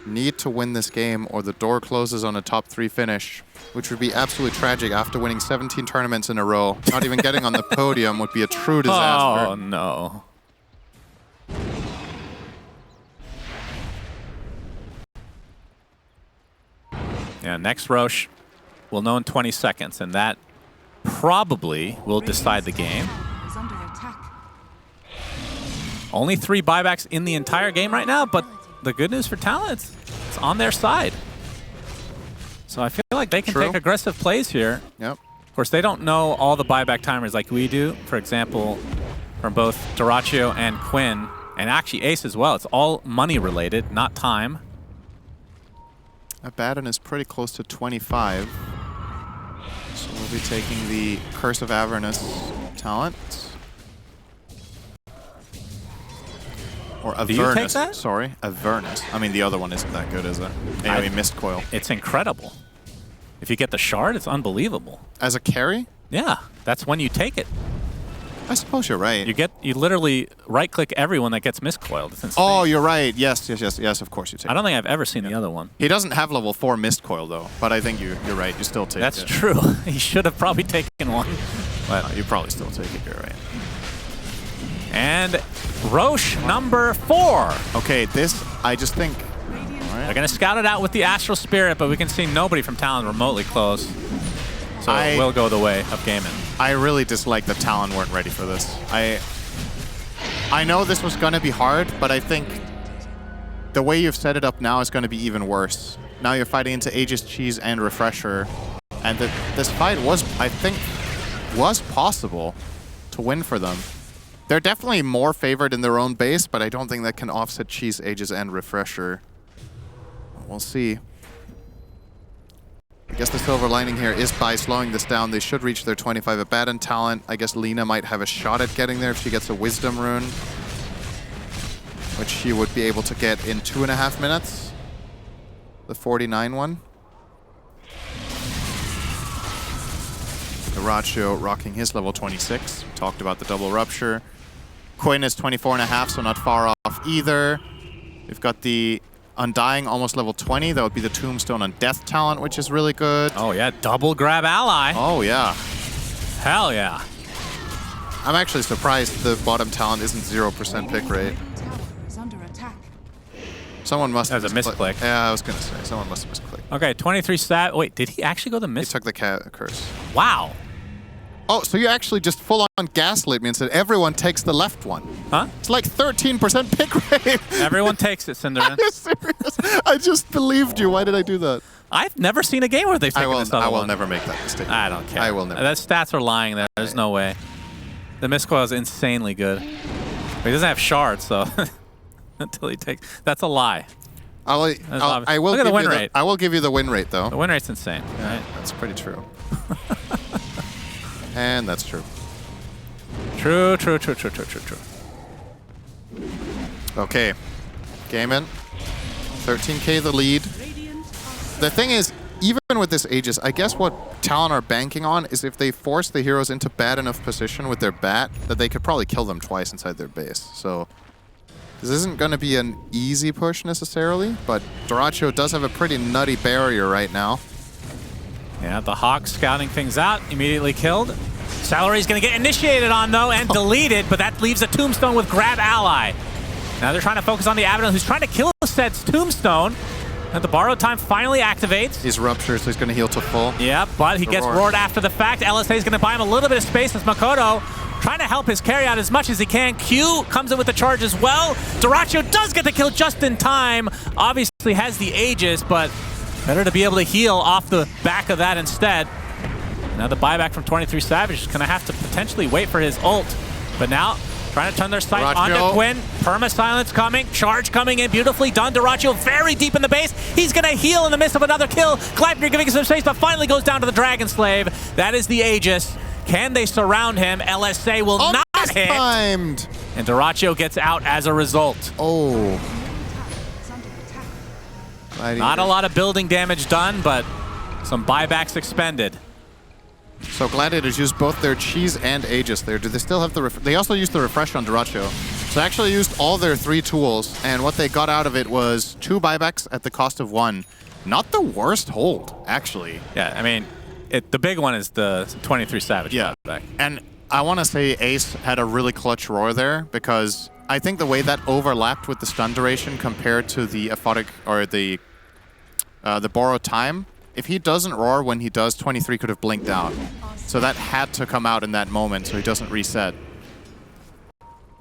need to win this game or the door closes on a top 3 finish, which would be absolutely tragic after winning 17 tournaments in a row. Not even getting on the podium would be a true disaster. Oh, no. Yeah, next Rosh will know in 20 seconds, and that probably will decide the game. Is under attack. Only 3 buybacks in the entire game right now, but the good news for Talon, it's on their side. So I feel like they can take aggressive plays here. Yep. Of course, they don't know all the buyback timers like we do. For example, from both Duracio and Quinn, and actually Ace as well. It's all money related, not time. Abaddon is pretty close to 25. So we'll be taking the Curse of Avernus talent. Or Avernus. Do you take that? Sorry, Avernus. I mean, the other one isn't that good, is it? AoE Mist Coil. It's incredible. If you get the shard, it's unbelievable. As a carry? Yeah, that's when you take it. I suppose you're right. You literally right-click everyone that gets miscoiled. It's insane. Oh, you're right. Yes, of course you take it. I don't think I've ever seen the other one. He doesn't have level 4 Mist Coil, though. But I think you're right. You still take it. That's true. He should have probably taken one. But you probably still take it. You're right. And Rosh number 4. Okay, this, I just think... They're going to scout it out with the Astral Spirit, but we can see nobody from Talon remotely close. So it will go the way of Gaimin. I really dislike that Talon weren't ready for this. I know this was going to be hard, but I think the way you've set it up now is going to be even worse. Now you're fighting into Aegis, Cheese, and Refresher. And this fight was, I think, was possible to win for them. They're definitely more favored in their own base, but I don't think that can offset Cheese, Aegis, and Refresher. We'll see. I guess the silver lining here is by slowing this down, they should reach their 25 Abaddon talent. I guess Lina might have a shot at getting there if she gets a Wisdom rune, which she would be able to get in 2.5 minutes. The 49 one. Duracio rocking his level 26. We talked about the double rupture. Quinn is 24.5, so not far off either. We've got the Undying, almost level 20. That would be the Tombstone on Death talent, which is really good. Oh yeah, double grab ally. Oh yeah. Hell yeah. I'm actually surprised the bottom talent isn't 0% pick rate. Tower is under attack. Someone must have That was a misclick. Yeah, I was going to say. Someone must have misclicked. Okay, 23 stat. Wait, did he actually go the He miss? took the curse. Wow. Oh, so you actually just full-on gaslit me and said everyone takes the left one. Huh? It's like 13% pick rate. Everyone takes it, Cinderin. Are you serious? I just believed you. Why did I do that? I've never seen a game where they've taken this other I will one. never make that mistake. I don't care. I will never. That stats are lying there. There's no way. The miscoil is insanely good. But he doesn't have shards, so until he takes... That's a lie. I will Look at give the win you rate. I will give you the win rate, though. The win rate's insane. Yeah, Right? that's pretty true. And that's true. True. Okay. Gaimin. 13k the lead. The thing is, even with this Aegis, I guess what Talon are banking on is if they force the heroes into bad enough position with their bat, that they could probably kill them twice inside their base. So this isn't going to be an easy push necessarily, but Duracio does have a pretty nutty barrier right now. Yeah, the Hawk scouting things out, immediately killed. Celery's going to get initiated on, though, and deleted, but that leaves a tombstone with grab ally. Now they're trying to focus on the Abaddon, who's trying to kill Sed's tombstone. And the borrowed time finally activates. He's ruptured, so he's going to heal to full. Yeah, but he gets roared after the fact. LSA is going to buy him a little bit of space as Makoto trying to help his carry out as much as he can. Q comes in with the charge as well. Dyrachyo does get the kill just in time. Obviously has the Aegis, but better to be able to heal off the back of that instead. Now the buyback from 23 Savage is going to have to potentially wait for his ult. But now trying to turn their sight onto Quinn. Perma-silence coming. Charge coming in. Beautifully done. Dyrachyo very deep in the base. He's going to heal in the midst of another kill. Gladiator giving him some space, but finally goes down to the Dragon Slave. That is the Aegis. Can they surround him? LSA will not hit. Timed. And Dyrachyo gets out as a result. Oh. Not a lot of building damage done, but some buybacks expended. So Gladiators used both their cheese and Aegis there. Do they still have the they also used the refresh on Dyrachyo. So they actually used all their 3 tools, and what they got out of it was 2 buybacks at the cost of 1. Not the worst hold, actually. Yeah, I mean, the big one is the 23 Savage buyback. And I want to say Ace had a really clutch roar there, because I think the way that overlapped with the stun duration compared to the aphotic or the borrowed time, if he doesn't roar when he does, 23 could have blinked out. So that had to come out in that moment so he doesn't reset.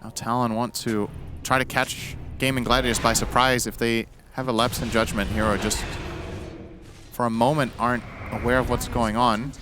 Now Talon want to try to catch Gaming Gladiators by surprise if they have a lapse in judgment here or just for a moment aren't aware of what's going on.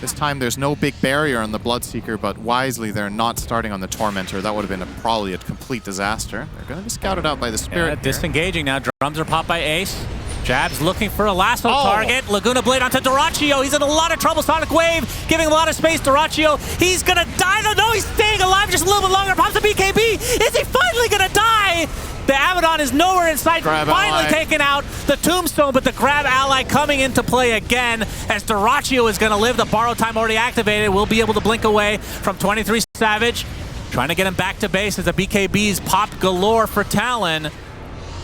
This time there's no big barrier on the Bloodseeker, but wisely they're not starting on the Tormentor. That would have been probably a complete disaster. They're going to be scouted out by the Spirit. Disengaging now. Drums are popped by Ace. Jabs looking for a lasso target. Laguna Blade onto Dyrachyo. He's in a lot of trouble. Sonic Wave giving him a lot of space. Dyrachyo, he's going to die. No, he's staying alive just a little bit longer. Pops the BKB. Is he finally going to die? The Abaddon is nowhere in sight. Finally taken out. The Tombstone, but the grab ally coming into play again as Dyrachyo is going to live. The borrow time already activated. We'll be able to blink away from 23 Savage. Trying to get him back to base as the BKBs pop galore for Talon.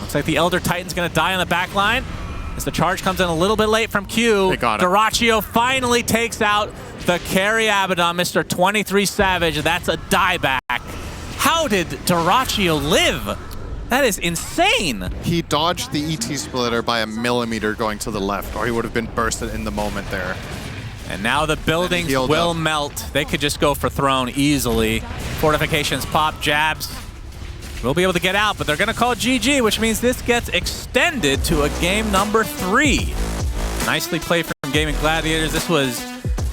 Looks like the Elder Titan's going to die on the back line as the charge comes in a little bit late from Q. Dyrachyo finally takes out the carry Abaddon, Mr. 23 Savage. That's a dieback. How did Dyrachyo live? That is insane. He dodged the ET splitter by a millimeter going to the left, or he would have been bursted in the moment there. And now the buildings will melt. They could just go for throne easily. Fortifications pop, jabs. We'll be able to get out, but they're going to call GG, which means this gets extended to a game number 3. Nicely played from Gaming Gladiators. This was,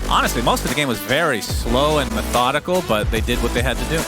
honestly, most of the game was very slow and methodical, but they did what they had to do.